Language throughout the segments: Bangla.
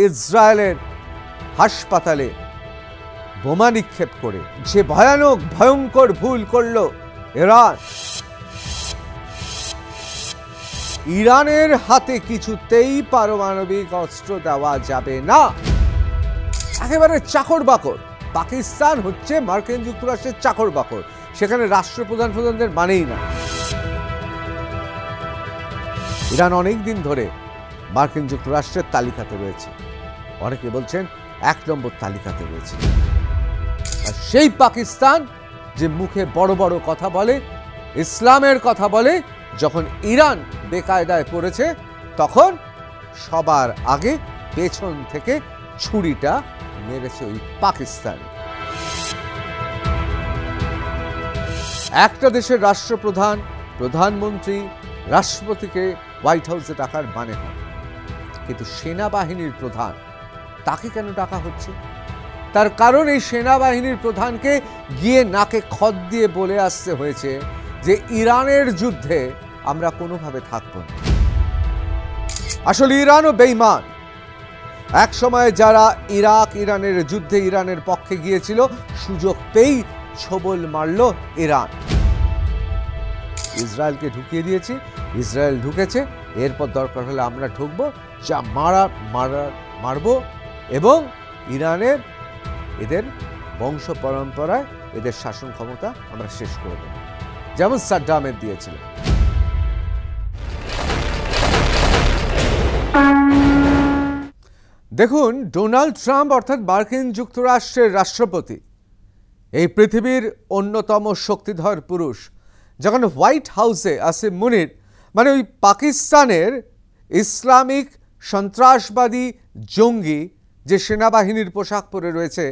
ইসরায়েলের হাসপাতালে বোমা নিক্ষেপ করে যে ভয়ানক ভয়ঙ্কর ভুল করল ইরান, ইরানের হাতে কিছুতেই পারমাণবিক অস্ত্র দেওয়া যাবে না। একেবারে চাকর বাকর। পাকিস্তান হচ্ছে মার্কিন যুক্তরাষ্ট্রের চাকর বাকর, সেখানে রাষ্ট্রপ্রধানদের মানেই না। ইরান অনেক দিন ধরে মার্কিন যুক্তরাষ্ট্রের তালিকাতে রয়েছে, অনেকে বলছেন 1 নম্বর তালিকাতে রয়েছে। আর সেই পাকিস্তান যে মুখে বড় বড় কথা বলে, ইসলামের কথা বলে, যখন ইরান বেকায়দায় পড়েছে তখন সবার আগে পেছন থেকে ছুরিটা মেরেছে ওই পাকিস্তান। একটা দেশের রাষ্ট্রপ্রধান, প্রধানমন্ত্রী, রাষ্ট্রপতিকে হোয়াইট হাউসে ডাকার মানে হয়, কিন্তু সেনাবাহিনীর প্রধান তাকে কেন ডাকা হচ্ছে? তার কারণ এই সেনাবাহিনীর প্রধানকে গিয়ে নাকে খত দিয়ে বলে আসতে হয়েছে যে ইরানের যুদ্ধে আমরা কোনোভাবে থাকব না। আসলে ইরানও বেঈমান। এক সময় যারা ইরানের যুদ্ধে ইরানের পক্ষে গিয়েছিল, সুযোগ পেয়েই ছবল মারল ইরান। ইসরায়েলকে ঢুকিয়ে দিয়েছি, ইসরায়েল ঢুকেছে, এরপর দরকার হলে আমরা ঢুকবো, যা মারবো এবং ইরানের এদের বংশ পরম্পরায় এদের শাসন ক্ষমতা আমরা শেষ করে দেব, যেমন সাদ্দামের দিয়েছিল। দেখুন, ডোনাল্ড ট্রাম্প অর্থাৎ মার্কিন যুক্তরাষ্ট্রের রাষ্ট্রপতি, এই পৃথিবীর অন্যতম শক্তিধর পুরুষ, যখন হোয়াইট হাউসে আসিম মুনির মানে ওই পাকিস্তানের ইসলামিক সন্ত্রাসবাদী জঙ্গি যে সেনাবাহিনীর পোশাক পরে রয়েছে,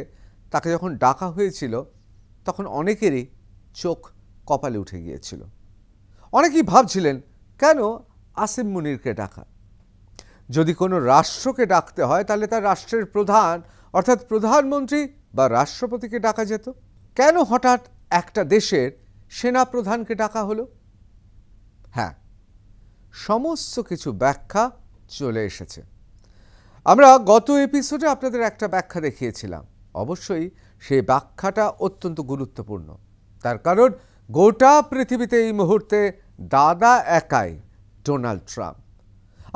তাকে যখন ডাকা হয়েছিল তখন অনেকেরই চোখ কপালে উঠে গিয়েছিল। অনেকেই ভাবছিলেন কেন আসিম মুনিরকে ডাকা? যদি কোনো রাষ্ট্রকে ডাকতে হয় তাহলে তার রাষ্ট্রের প্রধান অর্থাৎ প্রধানমন্ত্রী বা রাষ্ট্রপতিকে ডাকা যেত। কেন হঠাৎ একটা দেশের সেনাপ্রধানকে ডাকা হলো? হ্যাঁ, সমস্ত কিছু ব্যাখ্যা চলে এসেছে। আমরা গত এপিসোডে আপনাদের একটা ব্যাখ্যা দেখিয়েছিলাম। অবশ্যই সেই ব্যাখ্যাটা অত্যন্ত গুরুত্বপূর্ণ, তার কারণ গোটা পৃথিবীতে এই মুহূর্তে দাদা একাই ডোনাল্ড ট্রাম্প।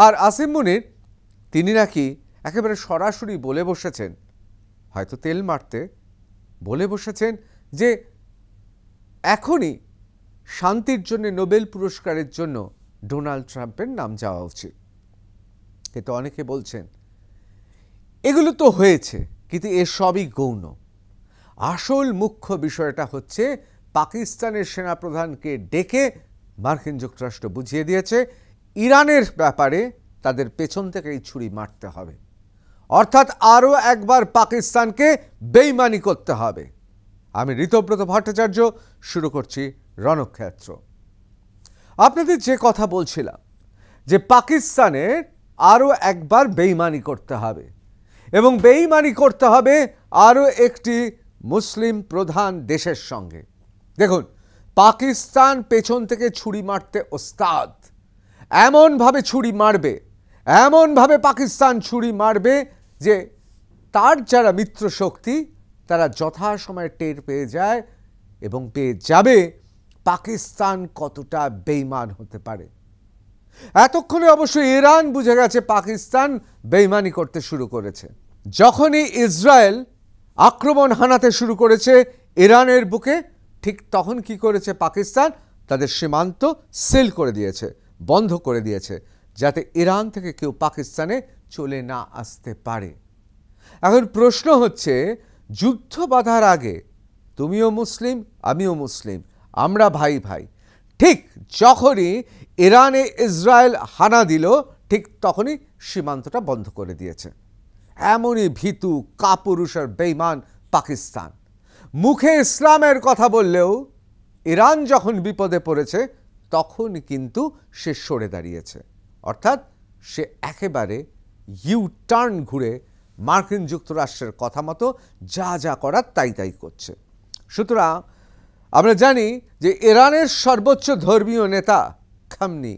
আর আসিম মুনির তিনি নাকি একেবারে সরাসরি বলে বসেছেন, হয়তো তেল মারতে বলে বসেছেন যে এখনই শান্তির জন্য নোবেল পুরস্কারের জন্য ডোনাল্ড ট্রাম্পের নাম যাওয়া উচিত। কিন্তু অনেকে বলছেন এগুলো তো হয়েছে, কিন্তু এসবই গৌণ। আসল মুখ্য বিষয়টা হচ্ছে পাকিস্তানের সেনাপ্রধানকে ডেকে মার্কিন যুক্তরাষ্ট্র বুঝিয়ে দিয়েছে ইরানের ব্যাপারে তাদের পেছন থেকেই ছুরি মারতে হবে, অর্থাৎ আরও একবার পাকিস্তানকে বেইমানি করতে হবে। আমি ঋতব্রত ভট্টাচার্য, শুরু করছি রণক্ষেত্র। আপনাদের যে কথা বলছিলাম যে পাকিস্তানের আরও একবার বেইমানি করতে হবে এবং বেইমানি করতে হবে আরও একটি মুসলিম প্রধান দেশের সঙ্গে। দেখুন, পাকিস্তান পেছন থেকে ছুরি মারতে ওস্তাদ। এমনভাবে ছুরি মারবে, এমনভাবে পাকিস্তান ছুরি মারবে যে তার যারা মিত্র শক্তি তারা যথাসময়ে টের পেয়ে যায় এবং পেয়ে যাবে পাকিস্তান কতটা বেইমান হতে পারে। এতক্ষণে অবশ্যই ইরান বুঝে গেছে পাকিস্তান বেইমানি করতে শুরু করেছে। যখনই ইসরায়েল আক্রমণ হানাতে শুরু করেছে ইরানের বুকে, ঠিক তখন কি করেছে পাকিস্তান? তাদের সীমান্ত সিল করে দিয়েছে, বন্ধ করে দিয়েছে, যাতে ইরান থেকে কেউ পাকিস্তানে চলে না আসতে পারে। এখন প্রশ্ন হচ্ছে, যুদ্ধ বাঁধার আগে তুমিও মুসলিম, আমিও মুসলিম, আমরা ভাই ভাই। ঠিক যখনই ইরানে ইসরায়েল হানা দিল, ঠিক তখনই সীমান্তটা বন্ধ করে দিয়েছে। এমনই ভীতু, কাপুরুষ আর বেঈমান পাকিস্তান। মুখে ইসলামের কথা বললেও ইরান যখন বিপদে পড়েছে তখন কিন্তু সে সরে দাঁড়িয়েছে, অর্থাৎ সে একেবারে ইউ টার্ন ঘুরে মার্কিন যুক্তরাষ্ট্রের কথা মতো যা যা করার তাই তাই করছে। সুতরাং আমরা জানি যে ইরানের সর্বোচ্চ ধর্মীয় নেতা খামেনি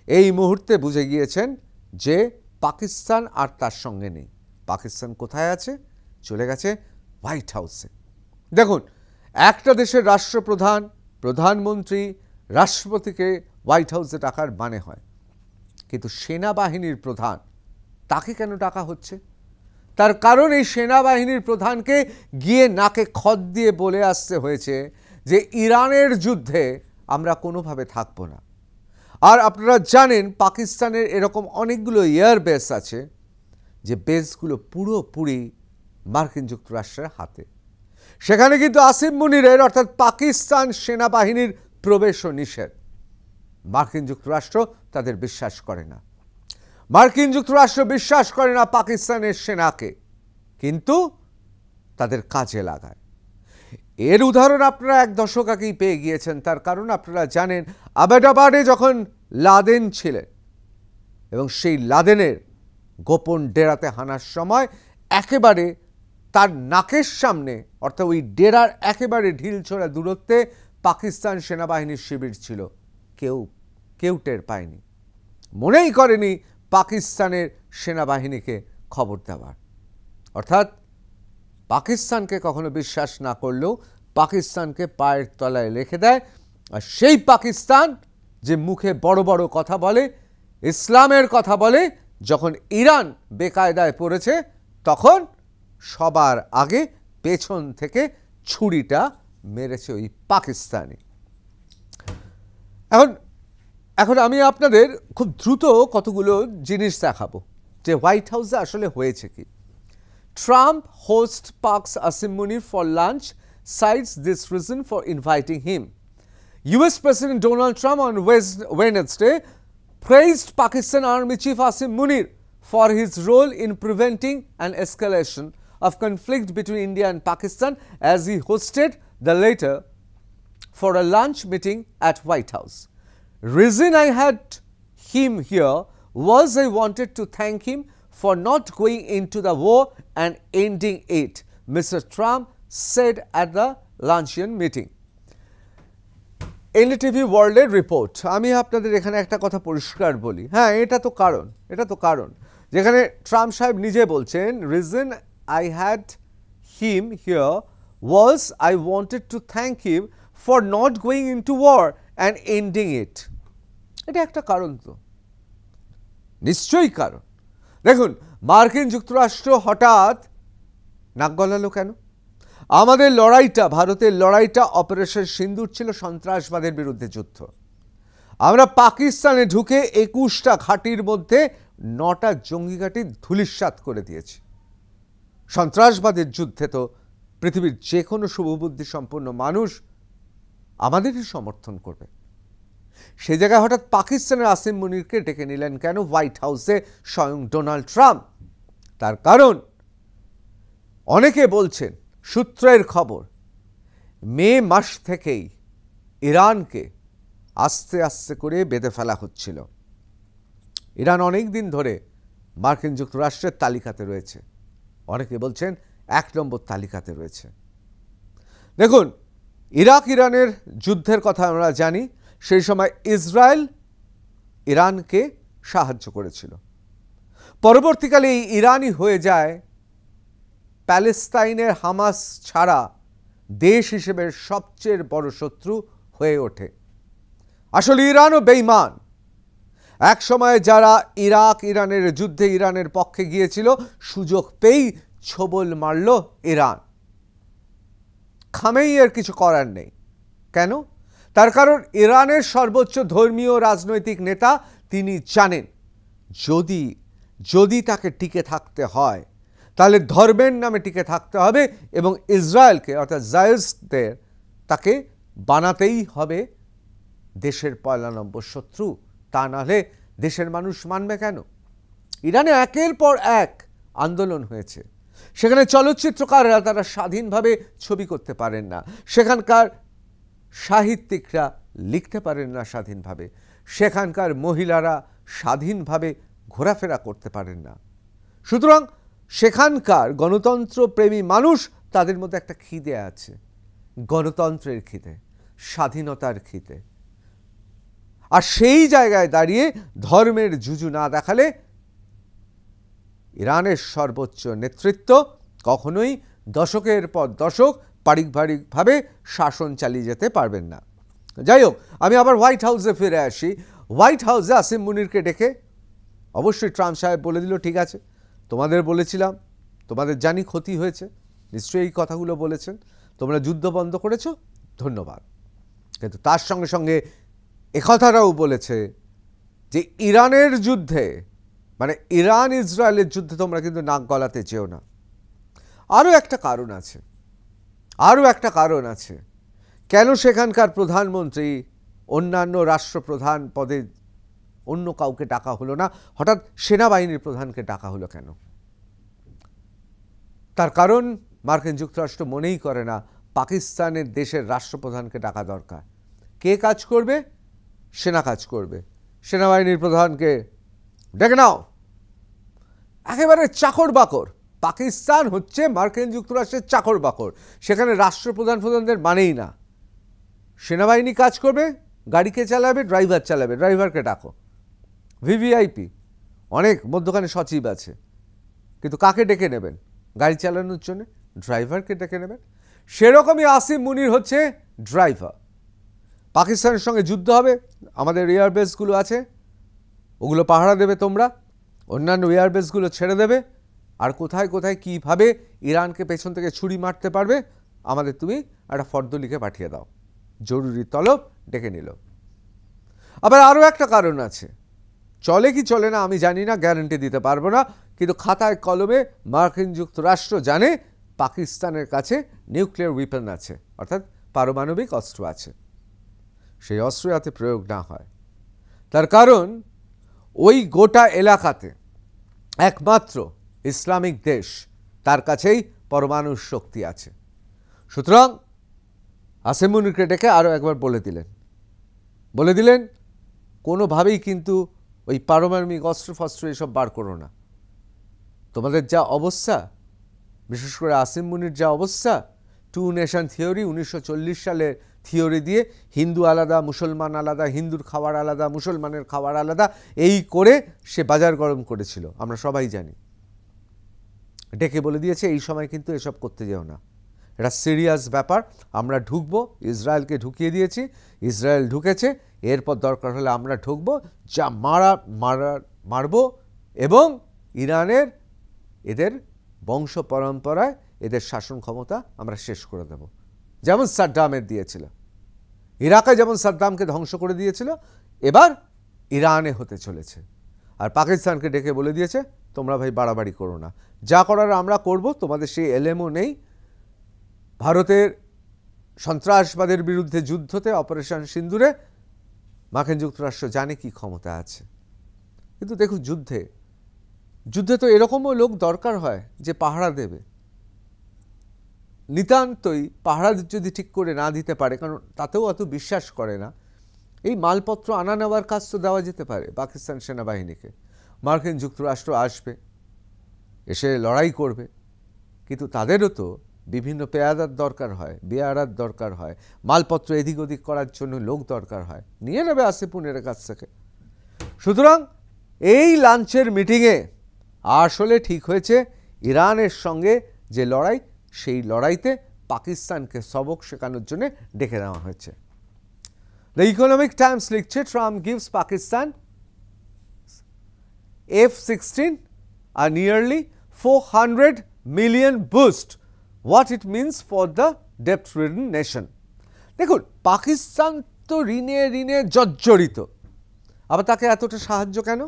এই মুহূর্তে বুঝে গিয়েছেন যে পাকিস্তান আর তার সঙ্গে নেই, পাকিস্তান কোথায় আছে? চলে গেছে হোয়াইট হাউসে। দেখুন, একটা দেশের রাষ্ট্রপ্রধান, প্রধানমন্ত্রী, রাষ্ট্রপতিকে হোয়াইট হাউসে ডাকার মানে হয়, কিন্তু সেনাবাহিনীর প্রধান তাকে কেন ডাকা হচ্ছে? তার কারণ এই সেনাবাহিনীর প্রধানকে গিয়ে নাকে খত দিয়ে বলে আসতে হয়েছে যে ইরানের যুদ্ধে আমরা কোনোভাবে থাকব না। আর আপনারা জানেন পাকিস্তানের এরকম অনেকগুলো এয়ার বেস আছে যে বেসগুলো পুরোপুরি মার্কিন যুক্তরাষ্ট্রের হাতে। সেখানে কিন্তু আসিম মুনিরের অর্থাৎ পাকিস্তান সেনাবাহিনীর প্রবেশও নিষেধ। মার্কিন যুক্তরাষ্ট্র তাদের বিশ্বাস করে না, মার্কিন যুক্তরাষ্ট্র বিশ্বাস করে না পাকিস্তানের সেনাকে, কিন্তু তাদের কাজে লাগায়। এর উদাহরণ আপনারা এক দশক আগেই পেয়ে গিয়েছেন। তার কারণ আপনারা জানেন আহমেদাবাদে যখন লাদেন ছিলেন এবং সেই লাদেনের গোপন ডেরাতে হানার সময় একেবারে তার নাকের সামনে অর্থাৎ ওই ডেরার একেবারে ঢিলছোড়া দূরত্বে পাকিস্তান সেনাবাহিনীর শিবির ছিল। কেউ টের পায়নি, মনেই করেনি পাকিস্তানের সেনাবাহিনীকে খবর দেওয়ার। অর্থাৎ পাকিস্তানকে কখনো বিশ্বাস না করলেও পাকিস্তানকে পায়ের তলায় রেখে দেয়। আর সেই পাকিস্তান যে মুখে বড় বড় কথা বলে, ইসলামের কথা বলে, যখন ইরান বেকায়দায় পড়েছে তখন সবার আগে পেছন থেকে ছুরিটা মেরেছে ওই পাকিস্তানি। এখন আমি আপনাদের খুব দ্রুত কতগুলো জিনিস দেখাবো যে হোয়াইট হাউসে আসলে হয়েছে কি। Trump hosts Pak's Asim Munir for lunch, cites this reason for inviting him. US President Donald Trump on Wednesday praised Pakistan Army Chief Asim Munir for his role in preventing an escalation of conflict between India and Pakistan as he hosted the latter for a lunch meeting at White House. Reason I had him here was I wanted to thank him for not going into the war and ending it, Mr. Trump said at the luncheon meeting. NDTV ওয়ার্ল্ডের রিপোর্ট। আমি আপনাদের এখানে একটা কথা পরিষ্কার বলি, হ্যাঁ এটা তো কারণ যেখানে ট্রাম্প সাহেব নিজে বলছেন reason I had him here was I wanted to thank him for not going into war and ending it. এটা একটা কারণ, তো নিশ্চয়ই কারণ। দেখুন, মার্কিন যুক্তরাষ্ট্র হঠাৎ নাক গলালো কেন? আমাদের লড়াইটা, ভারতের লড়াইটা অপারেশন সিন্দুর ছিল সন্ত্রাসবাদের বিরুদ্ধে যুদ্ধ। আমরা পাকিস্তানে ঢুকে 21টা ঘাঁটির মধ্যে 9টা জঙ্গি ঘাঁটি ধূলিসাৎ করে দিয়েছি। সন্ত্রাসবাদের যুদ্ধে তো পৃথিবীর যে কোনো শুভবুদ্ধি সম্পন্ন মানুষ আমাদেরই সমর্থন করবে। সে জায়গায় হঠাৎ পাকিস্তানের আসিম মুনিরকে ডেকে নিলেন কেন হোয়াইট হাউসে স্বয়ং ডোনাল্ড ট্রাম্প? তার কারণ অনেকে বলছেন, সূত্রের খবর, মে মাস থেকেই ইরানকে আস্তে আস্তে করে বেঁধে ফেলা হচ্ছিল। ইরান অনেক দিন ধরে মার্কিন যুক্তরাষ্ট্রের তালিকাতে রয়েছে, অনেকে বলছেন 1 নম্বর তালিকাতে রয়েছে। দেখুন, ইরানের যুদ্ধের কথা আমরা জানি, সেই সময় ইসরায়েল ইরানকে সাহায্য করেছিল। পরবর্তীকালে এই ইরানই হয়ে যায় প্যালেস্তাইনের হামাস ছাড়া দেশ হিসেবে সবচেয়ে বড় শত্রু হয়ে ওঠে। আসলে ইরানও বেঈমান। এক সময় যারা ইরানের যুদ্ধে ইরানের পক্ষে গিয়েছিল, সুযোগ পেয়েই ছোবল মারল ইরান। খামেইয়ের কিছু করার নেই। কেন? তার কারণ ইরানের সর্বোচ্চ ধর্মীয় রাজনৈতিক নেতা তিনি জানেন যদি তাকে টিকে থাকতে হয় তাহলে ধর্মের নামে টিকে থাকতে হবে এবং ইসরায়েলকে অর্থাৎ জায়েজদের তাকে বানাতেই হবে দেশের 1 নম্বর শত্রু। তা নাহলে দেশের মানুষ মানবে কেন? ইরানে একের পর এক আন্দোলন হয়েছে। সেখানে চলচ্চিত্রকাররা তারা স্বাধীনভাবে ছবি করতে পারেন না, সেখানকার সাহিত্যিকরা লিখতে পারেন না স্বাধীনভাবে, সেখানকার মহিলারা স্বাধীনভাবে ঘোরাফেরা করতে পারেন না। সুতরাং সেখানকার গণতন্ত্রপ্রেমী মানুষ, তাদের মধ্যে একটা খিদে আছে, গণতন্ত্রের খিদে, স্বাধীনতার খিদে। আর সেই জায়গায় দাঁড়িয়ে ধর্মের জুজু না দেখালে ইরানের সর্বোচ্চ নেতৃত্ব কখনোই দশকের পর দশক পারিবারিকভাবে শাসন চালিয়ে যেতে পারবেন না। যাই হোক, আমি আবার হোয়াইট হাউসে ফিরে আসি। হোয়াইট হাউসে আসিম মুনিরকে ডেকে অবশ্যই ট্রাম্প সাহেব বলে দিল, ঠিক আছে, তোমাদের বলেছিলাম, তোমাদের জানি ক্ষতি হয়েছে, নিশ্চয়ই এই কথাগুলো বলেছেন, তোমরা যুদ্ধ বন্ধ করেছো, ধন্যবাদ। কিন্তু তার সঙ্গে সঙ্গে একথাটাও বলেছে যে ইরানের যুদ্ধে, মানে ইরান ইসরায়েলের যুদ্ধে তোমরা কিন্তু নাক গলাতে চেও না। আরও একটা কারণ আছে কেন সেখানকার প্রধানমন্ত্রী অন্যান্য রাষ্ট্রপ্রধান পদে অন্য কাউকে ডাকা হলো না, হঠাৎ সেনাবাহিনীর প্রধানকে ডাকা হলো কেন? তার কারণ মার্কিন যুক্তরাষ্ট্র মনেই করে না পাকিস্তানের দেশের রাষ্ট্রপ্রধানকে ডাকা দরকার। কে কাজ করবে? সেনা কাজ করবে। সেনাবাহিনীর প্রধানকে ডেকে নাও, একেবারে চাকর বাকর। পাকিস্তান হচ্ছে মার্কিন যুক্তরাষ্ট্রের চাকর বাকর, সেখানে রাষ্ট্রপ্রধানদের মানেই না। সেনাবাহিনী কাজ করবে, গাড়িকে চালাবে, ড্রাইভার চালাবে, ড্রাইভারকে ডাকো। ভিভিআইপি অনেক মধ্যখানে সচিব আছে, কিন্তু কাকে ডেকে নেবেন গাড়ি চালানোর জন্য? ড্রাইভারকে ডেকে নেবেন। সেরকমই আসিম মুনির হচ্ছে ড্রাইভার। পাকিস্তানের সঙ্গে যুদ্ধ হবে, আমাদের এয়ারবেসগুলো আছে, ওগুলো পাহারা দেবে তোমরা, অন্যান্য এয়ারবেসগুলো ছেড়ে দেবে, আর কোথায় কোথায় কীভাবে ইরানকে পেছন থেকে ছুরি মারতে পারবে আমাদের তুমি একটা ফর্দ লিখে পাঠিয়ে দাও। জরুরি তলব ডেকে নিল। আবার আরও একটা কারণ আছে, চলে কি চলে না আমি জানি না, গ্যারান্টি দিতে পারবো না, কিন্তু খাতায় কলমে মার্কিন যুক্তরাষ্ট্র জানে পাকিস্তানের কাছে নিউক্লিয়ার উইপন আছে, অর্থাৎ পারমাণবিক অস্ত্র আছে। সেই অস্ত্র যাতে প্রয়োগ না হয়, তার কারণ ওই গোটা এলাকাতে একমাত্র ইসলামিক দেশ, তার কাছেই পরমাণু শক্তি আছে। সুতরাং আসিম মুনিরকে ডেকে আরও একবার বলে দিলেন কোনোভাবেই কিন্তু ওই পারমাণবিক অস্ত্র এসব বার করো না। তোমাদের যা অবস্থা, বিশেষ করে আসিম মুনির যা অবস্থা, 2 নেশন থিওরি 1940 সালের থিওরি দিয়ে হিন্দু আলাদা, মুসলমান আলাদা, হিন্দুর খাবার আলাদা, মুসলমানের খাবার আলাদা, এই করে সে বাজার গরম করেছিল, আমরা সবাই জানি। ডেকে বলে দিয়েছে এই সময় কিন্তু এসব করতে যেও না, এটা সিরিয়াস ব্যাপার, আমরা ঢুকবো, ইসরায়েলকে ঢুকিয়ে দিয়েছি, ইসরায়েল ঢুকেছে, এরপর দরকার হলে আমরা ঢুকবো, যা মারবো, এবং ইরানের এদের বংশ পরম্পরায় এদের শাসন ক্ষমতা আমরা শেষ করে দেব, যেমন সাদ্দামের দিয়েছিল। ইরাকে যেমন সাদ্দামকে ধ্বংস করে দিয়েছিল, এবার ইরানে হতে চলেছে। আর পাকিস্তানকে ডেকে বলে দিয়েছে তোমরা ভাই বাড়াবাড়ি করো না, যা করার আমরা করব, তোমাদের সেই এলএমও নেই। ভারতের সন্ত্রাসবাদের বিরুদ্ধে যুদ্ধতে, অপারেশন সিন্দুরে মার্কিন যুক্তরাষ্ট্র জানে কি ক্ষমতা আছে। কিন্তু দেখুন, যুদ্ধে তো এরকমও লোক দরকার হয় যে পাহারা দেবে। নিতান্তই পাহারা যদি ঠিক করে না দিতে পারে, কারণ তাতেও অত বিশ্বাস করে না, এই মালপত্র আনা নেওয়ার কাজ তো দেওয়া যেতে পারে পাকিস্তান সেনাবাহিনীকে। মার্কিন যুক্তরাষ্ট্র আসবে, এসে লড়াই করবে, কিন্তু তাদেরও তো বিভিন্ন পেয়াদার দরকার হয়, বেয়ারার দরকার হয়, মালপত্র এদিক ওদিক করার জন্য লোক দরকার হয়, নিয়ে নেবে আসিম মুনিরের কাছ থেকে। সুতরাং এই লাঞ্চের মিটিংয়ে আসলে ঠিক হয়েছে ইরানের সঙ্গে যে লড়াই, সেই লড়াইতে পাকিস্তানকে সবক শেখানোর জন্য ডেকে নেওয়া হয়েছে। দ্য ইকোনমিক টাইমস লিখছে, Trump gives Pakistan F-16 a nearly $400 million boost, what it means for the debt-ridden nation. দেখুন, পাকিস্তান তো ঋণে জর্জরিত, আবার তাকে এতটা সাহায্য কেন?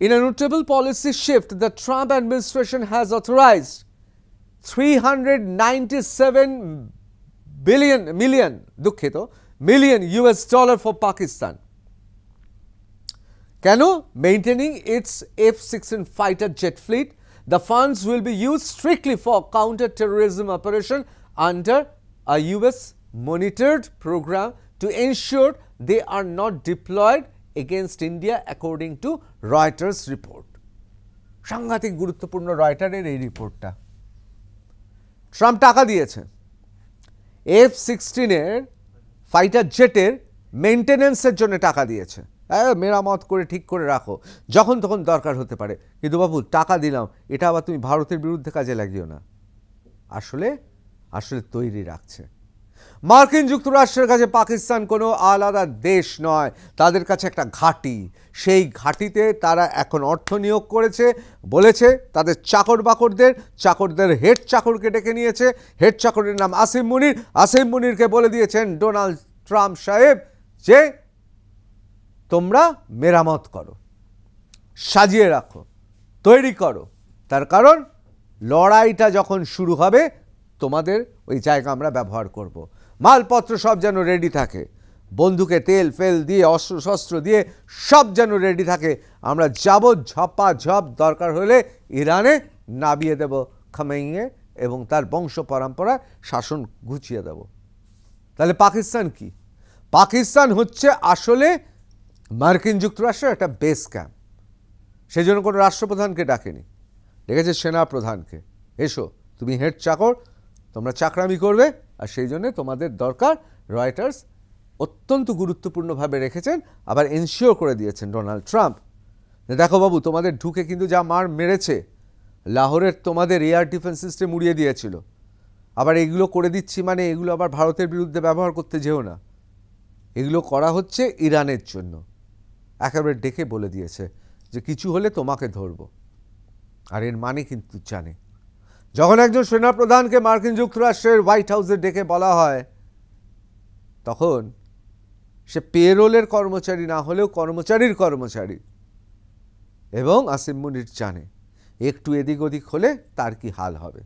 In a notable policy shift, the Trump administration has authorized $397 million US dollar for Pakistan. Can maintaining its F-16 fighter jet fleet. The funds will be used strictly for counter-terrorism operation under a US monitored program to ensure they are not deployed against India, according to Reuters report. সাংঘাতিক গুরুত্বপূর্ণ রয়টারের এই রিপোর্টটা। ট্রাম্প টাকা দিয়েছে F-16 এর ফাইটার জেটের মেইনটেনেন্সের জন্য, টাকা দিয়েছে, মেরামত করে ঠিক করে রাখো, যখন তখন দরকার হতে পারে, কিন্তু বাবু টাকা দিলাম, এটা আবার তুমি ভারতের বিরুদ্ধে কাজে লাগিও না। আসলে আসলে তৈরি রাখছে। মার্কিন যুক্তরাষ্ট্রের কাছে পাকিস্তান কোনো আলাদা দেশ নয়, তাদের কাছে একটা ঘাঁটি। সেই ঘাঁটিতে তারা এখন অর্থ নিয়োগ করেছে, বলেছে তাদের চাকরদের হেড চাকরকে ডেকে নিয়েছে। হেড চাকরের নাম আসিম মুনির। আসিম মুনিরকে বলে দিয়েছেন ডোনাল্ড ট্রাম্প সাহেব যে তোমরা মেরামত করো, সাজিয়ে রাখো, তৈরি করো, তার কারণ লড়াইটা যখন শুরু হবে তোমাদের ওই জায়গা আমরা ব্যবহার করব। মালপত্র সব যেন রেডি থাকে, বন্দুকে তেল ফেল দিয়ে, অস্ত্র শস্ত্র দিয়ে সব যেন রেডি থাকে। আমরা যাব, ঝপাঝপ দরকার হলে ইরানে নামিয়ে দেব খামেইয়ে এবং তার বংশ পরম্পরা শাসন ঘুচিয়ে দেব। তাহলে পাকিস্তান কি? পাকিস্তান হচ্ছে আসলে মার্কিন যুক্তরাষ্ট্রের একটা বেস ক্যাম্প। সেই জন্য কোনো রাষ্ট্রপ্রধানকে ডাকেনি, ডেকেছে সেনা প্রধানকে, এসো তুমি হেড চাকর, তোমরা চাকরামি করবে। আর সেই জন্য তোমাদের দরকার। রয়টার্স অত্যন্ত গুরুত্বপূর্ণভাবে রেখেছেন, আবার এনশিওর করে দিয়েছেন ডোনাল্ড ট্রাম্প, দেখো বাবু তোমাদের ঢুকে কিন্তু যা মার মেরেছে, লাহোরের তোমাদের এয়ার ডিফেন্স সিস্টেম উড়িয়ে দিয়েছিল, আবার এগুলো করে দিচ্ছি মানে এগুলো আবার ভারতের বিরুদ্ধে ব্যবহার করতে যেও না, এগুলো করা হচ্ছে ইরানের জন্য। একেবারে ডেকে বলে দিয়েছে যে কিছু হলে তোমাকে ধরবো। আর এর মানে কিন্তু জানে, যখন একজন সেনাপ্রধানকে মার্কিন যুক্তরাষ্ট্রের হোয়াইট হাউসে ডেকে বলা হয়, তখন সে পেরোলের কর্মচারী না হলেও কর্মচারীর কর্মচারী। এবং আসিম মুনির জানে একটু এদিক ওদিক হলে তার কি হাল হবে।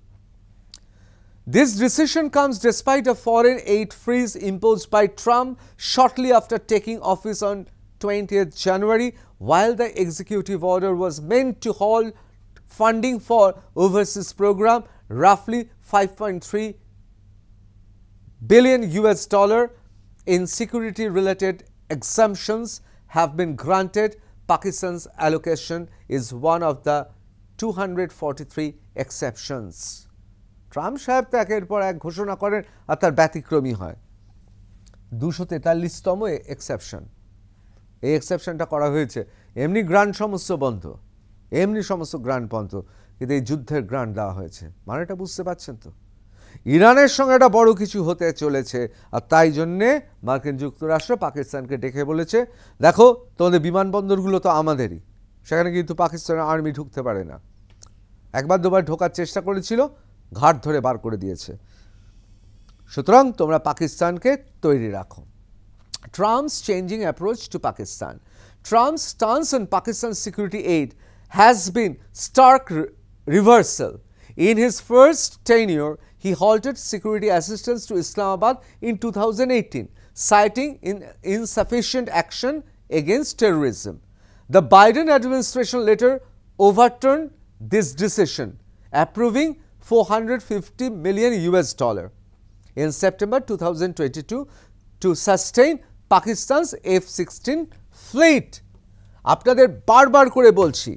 This decision comes despite a foreign aid freeze imposed by Trump shortly after taking office on 20th January, while the executive order was meant to halt funding for overseas program. Roughly 5.3 billion US dollar in security related exemptions have been granted. Pakistan's allocation is one of the 243 exceptions. Trump সাহেব তো একের পর এক ঘোষণা করেন আর তার ব্যতিক্রমী হয়। 243তম এক্সেপশন, এই এক্সেপশনটা করা হয়েছে। এমনি গ্রান্ট সমস্ত বন্ধ, এমনি সমস্ত গ্রান্ট বন্ধ, কিন্তু এই যুদ্ধের গ্রান্ট দেওয়া হয়েছে। মানেটা বুঝতে পারছেন তো? ইরানের সঙ্গে একটা বড় কিছু হতে চলেছে, আর তাই জন্যে মার্কিন যুক্তরাষ্ট্র পাকিস্তানকে ডেকে বলেছে দেখো তোমাদের বিমানবন্দরগুলো তো আমাদেরই, সেখানে কিন্তু পাকিস্তানের আর্মি ঢুকতে পারে না। একবার দুবার ঢোকার চেষ্টা করেছিল, ঘাট ধরে বার করে দিয়েছে। সুতরাং তোমরা পাকিস্তানকে তৈরি রাখো। Trump's changing approach to Pakistan. Trump's stance on Pakistan's security aid has been stark reversal. In his first tenure, he halted security assistance to Islamabad in 2018, citing insufficient action against terrorism. The Biden administration later overturned this decision, approving $450 million in September 2022 to sustain Pakistan's F-16 fleet. আপনাদের বারবার করে বলছি,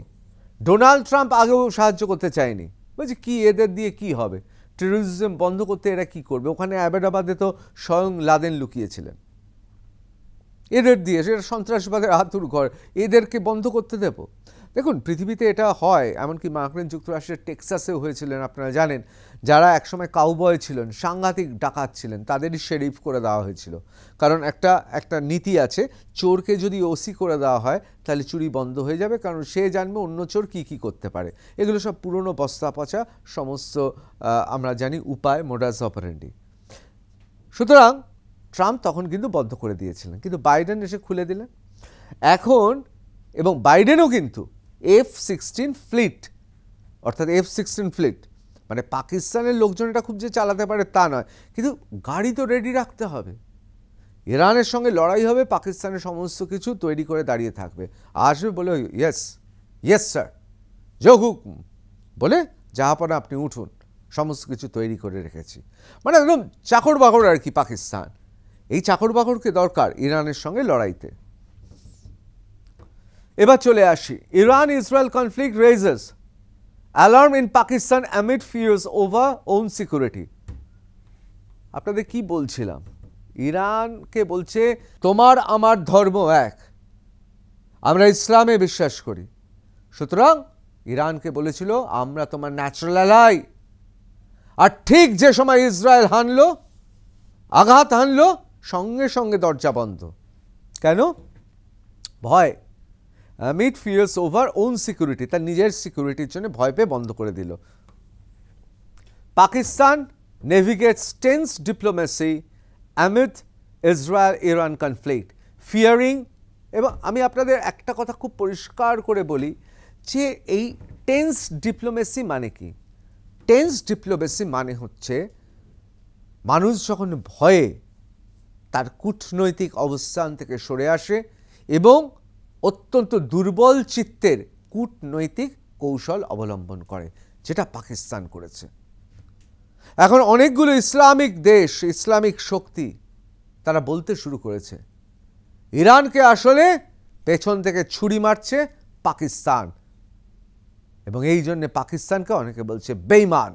ডোনাল্ড ট্রাম্প আগেও সাহায্য করতে চায়নি, বলছি কি এদের দিয়ে কি হবে, টেরোরিজম বন্ধ করতে এরা কি করবে? ওখানে অ্যাবেদাবাদে তো স্বয়ং লাদেন লুকিয়েছিলেন, এদের দিয়ে সেটা সন্ত্রাসবাদের হাতুর ঘর, এদেরকে বন্ধ করতে দেব? দেখুন পৃথিবীতে এটা হয়, এমনকি মার্কিন যুক্তরাষ্ট্রের টেক্সাসেও হয়েছিলেন, আপনারা জানেন, যারা একসময় কাউবয় ছিলেন, সাংঘাতিক ডাকাত ছিলেন, তাদেরই শেরিফ করে দেওয়া হয়েছিল। কারণ একটা নীতি আছে, চোরকে যদি ওসি করে দেওয়া হয় তাহলে চুরি বন্ধ হয়ে যাবে, কারণ সে জানবে অন্য চোর কি কি করতে পারে। এগুলো সব পুরনো বস্তা পচা সমস্ত আমরা জানি উপায়, মোডাস অপারেন্ডি। সুতরাং ট্রাম্প তখন কিন্তু বন্ধ করে দিয়েছিলেন, কিন্তু বাইডেন এসে খুলে দিলেন এখন। এবং বাইডেনও কিন্তু F-16 ফ্লিট, অর্থাৎ F-16 ফ্লিট মানে পাকিস্তানের লোকজন এটা খুব যে চালাতে পারে তা নয়, কিন্তু গাড়ি তো রেডি রাখতে হবে। ইরানের সঙ্গে লড়াই হবে, পাকিস্তানের সমস্ত কিছু তৈরি করে দাঁড়িয়ে থাকবে, আসবে বলে ইয়েস ইয়েস স্যার জো হুকুম বলে জাহাপনা আপনি উঠুন, সমস্ত কিছু তৈরি করে রেখেছি। মানে একদম চাকর বাকর আর কি পাকিস্তান। এই চাকর বাকরকে দরকার ইরানের সঙ্গে লড়াইতে। এবার চলে আসি, Iran Israel conflict raises alarm in Pakistan amid fears over own security. আপনাদের কি বলছিলাম, ইরানকে বলছে তোমার আমার ধর্ম এক, আমরা ইসলামে বিশ্বাস করি। সুতরাং ইরানকে বলেছিল আমরা তোমার ন্যাচারাল অ্যালাই। আর ঠিক যে সময় ইসরায়েল হানলো, আঘাত হানলো, সঙ্গে সঙ্গে দরজা বন্ধ। কেন? ভয়। amid fears over own security, তার নিজের সিকিউরিটির জন্য ভয় পেয়ে বন্ধ করে দিল। Pakistan navigates tense diplomacy amid Israel-Iran conflict, fearing, এবং আমি আপনাদের একটা কথা খুব পরিষ্কার করে বলি যে এই টেন্স ডিপ্লোমেসি মানে কি? টেন্স ডিপ্লোমেসি মানে হচ্ছে মানুষ যখন ভয়ে তার কূটনৈতিক অবস্থান থেকে সরে আসে এবং অত্যন্ত দুর্বল চিত্তের কূটনৈতিক কৌশল অবলম্বন করে, যেটা পাকিস্তান করেছে। এখন অনেকগুলো ইসলামিক দেশ, ইসলামিক শক্তি তারা বলতে শুরু করেছে ইরানকে আসলে পেছন থেকে ছুরি মারছে পাকিস্তান, এবং এই জন্য পাকিস্তানকে অনেকে বলছে বেঈমান।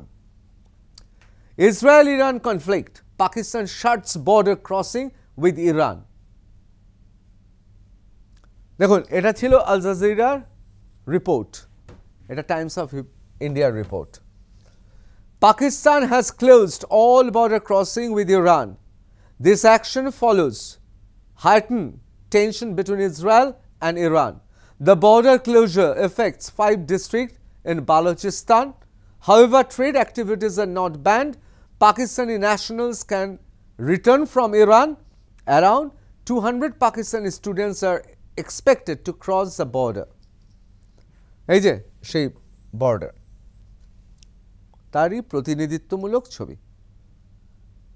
Israel Iran conflict, Pakistan shuts border crossing with Iran. দেখুন, এটা ছিল আল জাজিরার রিপোর্ট, এটা টাইমস অফ ইন্ডিয়ার রিপোর্ট। Pakistan has closed all border crossing with Iran. This action follows heightened tension between Israel and Iran. The border closure affects 5 districts in Balochistan. However, trade activities are not banned. Pakistani nationals can return from Iran. Around 200 Pakistani students are expected to cross the border. এই যে সেই বর্ডার, তারই প্রতিনিধিত্বমূলক ছবি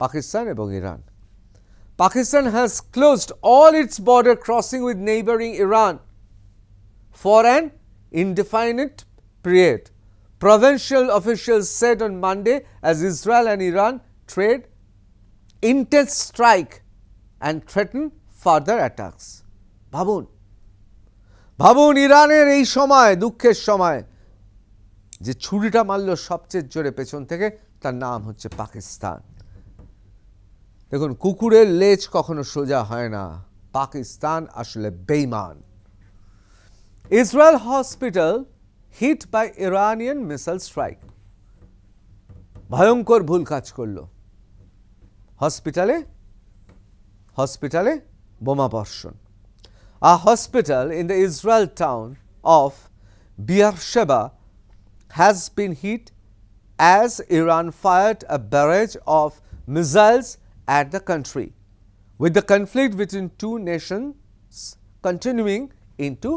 পাকিস্তান এবং Iran. Pakistan has closed all its border crossing with neighboring Iran for an indefinite period, provincial officials said on Monday, as Israel and Iran trade intense strike and threaten further attacks. ভাবুন ইরানের এই সময়, দুঃখের সময়, যে ছুরিটা মারল সবচেয়ে জোরে পেছন থেকে, তার নাম হচ্ছে পাকিস্তান। দেখুন, কুকুরের লেজ কখনো সোজা হয় না, পাকিস্তান আসলে বেঈমান। Israel hospital hit by Iranian missile strike, ভয়ঙ্কর ভুল কাজ করলো। হসপিটালে বোমা বর্ষণ। A hospital in the Israel town of Beersheba has been hit as Iran fired a barrage of missiles at the country, with the conflict between two nations continuing into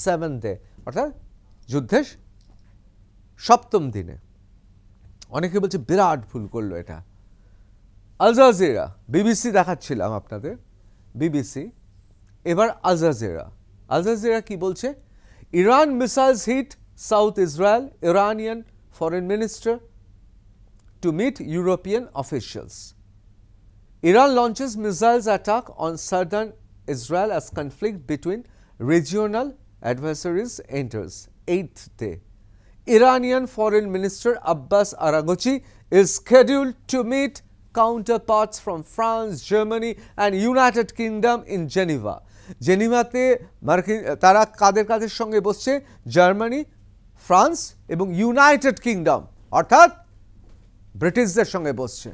7th day, অর্থাৎ যুদ্ধের 7ম দিনে। অনেকে বলছে বিরাট ভুল করলো এটা। আল জাজিরা, বিবিসি দেখাচ্ছিলাম আপনাদের, বিবিসি, এবার আল জাজিরা কি বলছে? Iran missiles hit South Israel, Iranian foreign minister to meet European officials. Iran launches missiles attack on southern Israel as conflict between regional adversaries enters 8th day. Iranian foreign minister Abbas Araghchi is scheduled to meet counterparts from France, Germany and United Kingdom in Geneva. জেনিভাতে তারা কাদের সঙ্গে বসছে? জার্মানি, ফ্রান্স এবং ইউনাইটেড কিংডম, অর্থাৎ ব্রিটিশদের সঙ্গে বসছে।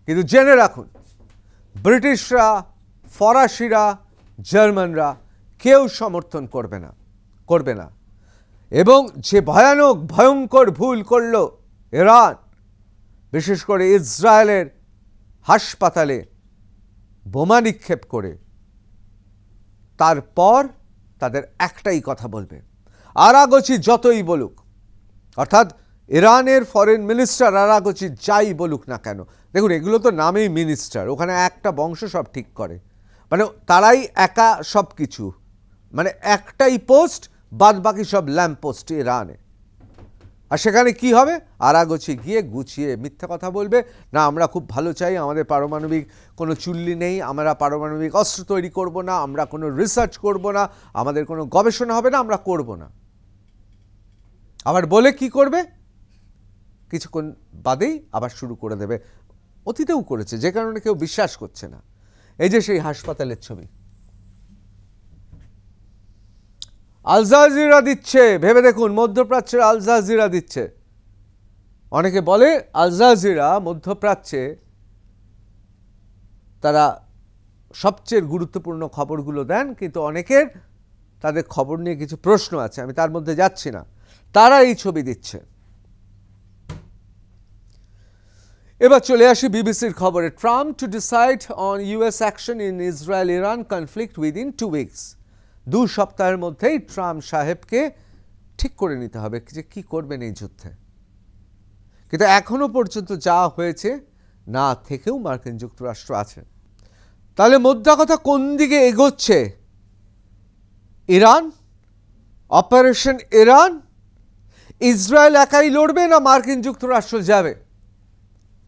কিন্তু জেনে রাখুন, ব্রিটিশরা, ফরাসিরা, জার্মানরা কেউ সমর্থন করবে না। এবং যে ভয়ঙ্কর ভুল করল ইরান, বিশেষ করে ইসরায়েলের হাসপাতালে বোমা নিক্ষেপ করে, তারপর তাদের একটাই কথা বলবে, আরাগচি যতই বলুক, অর্থাৎ ইরানের ফরেন মিনিস্টার আরাগচি যাই বলুক না কেন। দেখুন, এগুলো তো নামেই মিনিস্টার, ওখানে একটা বংশ সব ঠিক করে, মানে তারাই একা সব কিছু, মানে একটাই পোস্ট, বাদ বাকি সব ল্যাম্প পোস্ট ইরানে। আর সেখানে কি হবে? আরাগচি গিয়ে গুছিয়ে মিথ্যা কথা বলবে, না আমরা খুব ভালো চাই, আমাদের পারমাণবিক কোনো চুল্লি নেই, আমরা পারমাণবিক অস্ত্র তৈরি করব না, আমরা কোনো রিসার্চ করব না, আমাদের কোনো গবেষণা হবে না, আমরা করব না। আবার বলে কি করবে? কিছুক্ষণ বাদেই আবার শুরু করে দেবে। অতীতেও করেছে, যে কারণে কেউ বিশ্বাস করছে না। এই যে সেই হাসপাতালের ছবি, আল জাজিরা দিচ্ছে, ভেবে দেখুন, মধ্যপ্রাচ্যের আল জাজিরা দিচ্ছে। অনেকে বলে আল জাজিরা মধ্যপ্রাচ্যে তারা সবচেয়ে গুরুত্বপূর্ণ খবরগুলো দেন, কিন্তু অনেকের তাদের খবর নিয়ে কিছু প্রশ্ন আছে, আমি তার মধ্যে যাচ্ছি না। তারা এই ছবি দিচ্ছে। এবার চলে আসি বিবিসির খবরে। Trump to decide on US action in Israel Iran conflict within 2 weeks. 2 সপ্তাহের মধ্যেই ট্রাম্প সাহেবকে ঠিক করে নিতে হবে যে কি করবেন এই যুদ্ধে। কিন্তু এখনো পর্যন্ত যা হয়েছে না থেকেও মার্কিন যুক্তরাষ্ট্র আছে। তাহলে মোদ্দা কথা কোন দিকে এগোচ্ছে? ইরান, অপারেশন ইরান, ইসরায়েল একাই লড়বে না মার্কিন যুক্তরাষ্ট্র যাবে?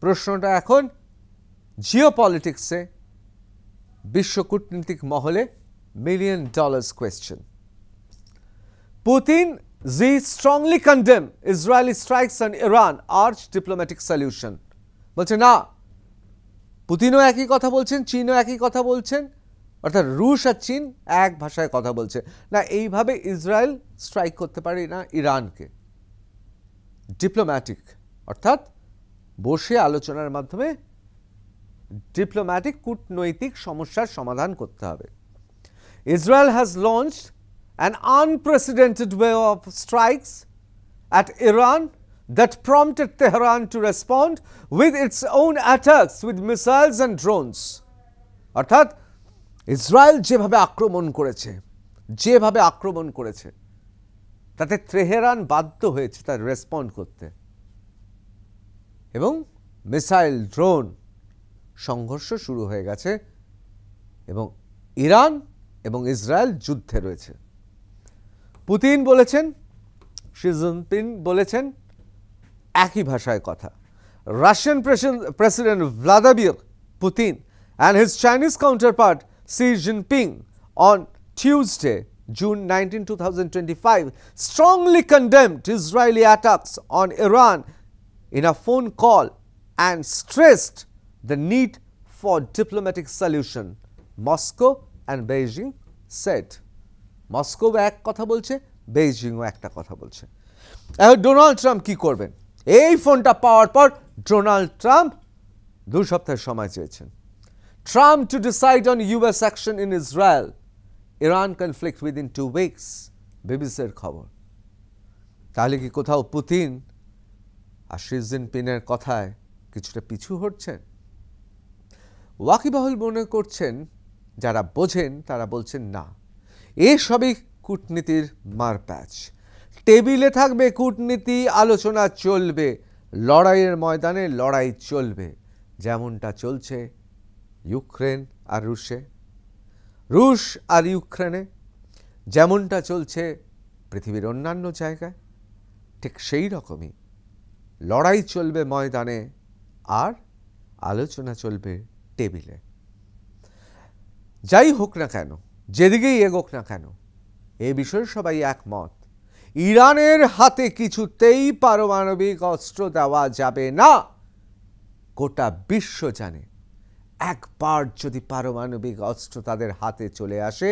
প্রশ্নটা এখন জিওপলিটিক্সে, বিশ্ব কূটনীতিক মহলে $million question. Putin strongly condemn Israeli strikes on Iran, urge diplomatic solution. বলছে না, পুতিনও একই কথা বলছেন, চীনও একই কথা বলছেন, অর্থাৎ রুশ আর চীন এক ভাষায় কথা বলছে না, এইভাবে ইসরায়েল স্ট্রাইক করতে পারে না ইরানকে। ডিপ্লোম্যাটিক অর্থাৎ বসে আলোচনার মাধ্যমে ডিপ্লোম্যাটিক কূটনৈতিক সমস্যার সমাধান করতে হবে। Israel has launched an unprecedented wave of strikes at Iran that prompted Tehran to respond with its own attacks with missiles and drones. অর্থাৎ ইসরায়েল যেভাবে আক্রমণ করেছে তাতে তেহরান বাধ্য হয়েছে তার রেসপন্ড করতে, এবং মিসাইল, ড্রোন সংঘর্ষ শুরু হয়ে গেছে এবং ইরান এবং ইসরায়েল যুদ্ধে রয়েছে। পুতিন বলেছেন, শি জিনপিং বলেছেন, একই ভাষায় কথা। Russian president Vladimir Putin and his Chinese counterpart Xi Jinping on Tuesday, June 19, 2025, strongly condemned Israeli attacks on Iran in a phone call and stressed the need for diplomatic solution. Moscow and Beijing said. Moscow এক কথা বলছে, বেইজিংও একটা কথা বলছে। এখন ডোনাল্ড ট্রাম্প কি করবেন? এই ফোনটা পাওয়ার পর ডোনাল্ড ট্রাম্প 2 সপ্তাহের সময় চেয়েছেন। Trump to decide on US action in Israel, Iran conflict within 2 weeks. বিবিসির খবর। তাহলে কি কোথাও পুতিন আর শি জিনপিংয়ের কথায় কিছুটা পিছু হটছেন? ওয়াকিবহাল মনে করছেন, যারা বোঝেন তারা বলছেন না, এসবই কূটনীতির মারপ্যাচ। টেবিলে থাকবে কূটনীতি, আলোচনা চলবে, লড়াইয়ের ময়দানে লড়াই চলবে, যেমনটা চলছে ইউক্রেন আর রুশ আর ইউক্রেনে, যেমনটা চলছে পৃথিবীর অন্যান্য জায়গায়, ঠিক সেই রকমই লড়াই চলবে ময়দানে আর আলোচনা চলবে টেবিলে। যাই হোক না কেন, যেদিকেই এগোক না কেন, এ বিষয়ে সবাই একমত, ইরানের হাতে কিছুতেই পারমাণবিক অস্ত্র দেওয়া যাবে না। গোটা বিশ্ব জানে, একবার যদি পারমাণবিক অস্ত্র তাদের হাতে চলে আসে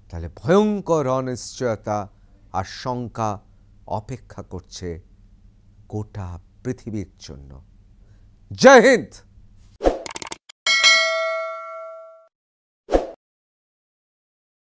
তাহলে ভয়ঙ্কর অনিশ্চয়তা আর শঙ্কা অপেক্ষা করছে গোটা পৃথিবীর জন্য। জয় হিন্দ।